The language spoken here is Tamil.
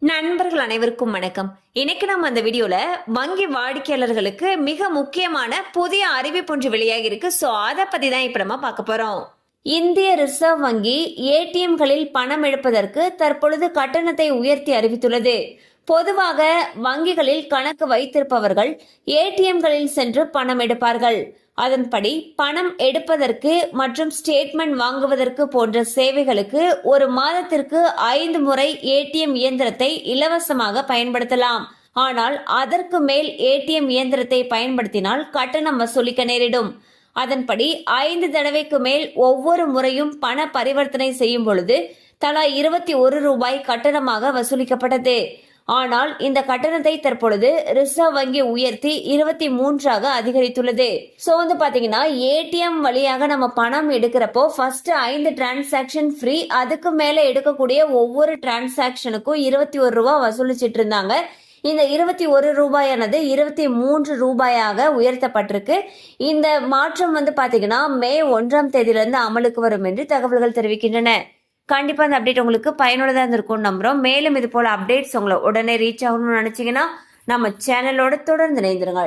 நண்பர்கள் அனைவருக்கும் வணக்கம். இன்னைக்கு நம்ம அந்த வீடியோல வங்கி வாடிக்கையாளர்களுக்கு மிக முக்கியமான புதிய அறிவிப்பு ஒன்று வெளியாகி இருக்கு. சோ அதை பத்தி தான் இப்ப நம்ம பார்க்க போறோம். இந்திய ரிசர்வ் வங்கி ஏடிஎம்களில் பணம் எடுப்பதற்கு தற்பொழுது கட்டணத்தை உயர்த்தி அறிவித்துள்ளது. பொதுவாக வங்கிகளில் கணக்கு வைத்திருப்பவர்கள் ஏடிஎம்களில் சென்று பணம் எடுப்பார்கள். அதன்படி பணம் எடுப்பதற்கு மற்றும் ஸ்டேட்மெண்ட் வாங்குவதற்கு போன்ற சேவைகளுக்கு ஒரு மாதத்திற்கு 5 முறை ஏடிஎம் இயந்திரத்தை இலவசமாக பயன்படுத்தலாம். ஆனால் அதற்கு மேல் ஏடிஎம் இயந்திரத்தை பயன்படுத்தினால் கட்டணம் வசூலிக்க நேரிடும். அதன்படி 5 தடவைக்கு மேல் ஒவ்வொரு முறையும் பண பரிவர்த்தனை செய்யும் பொழுது தலா 21 ரூபாய் கட்டணமாக வசூலிக்கப்பட்டது. ஆனால் இந்த கட்டணத்தை தற்பொழுது ரிசர்வ் வங்கி உயர்த்தி 23ஆக அதிகரித்துள்ளது. சோ பாத்தீங்கன்னா ஏடிஎம் வழியாக நம்ம பணம் எடுக்கிறப்போ ஃபர்ஸ்ட் 5 டிரான்சாக்சன் ஃப்ரீ. அதுக்கு மேல எடுக்கக்கூடிய ஒவ்வொரு டிரான்சாக்சனுக்கும் 21 ரூபாய் வசூலிச்சிட்டு இருந்தாங்க. இந்த 21 ரூபாயானது 23 ரூபாயாக உயர்த்தப்பட்டிருக்கு. இந்த மாற்றம் பாத்தீங்கன்னா மே 1ஆம் தேதியிலிருந்து அமலுக்கு வரும் என்று தகவல்கள் தெரிவிக்கின்றன. கண்டிப்பா அந்த அப்டேட் உங்களுக்கு பயனுள்ளதா இருந்திருக்கும் நம்புறோம். மேலும் இது போல அப்டேட்ஸ் உங்களை உடனே ரீச் ஆகணும்னு நினைச்சீங்கன்னா நம்ம சேனலோட தொடர்ந்து இணைந்திருங்கள்.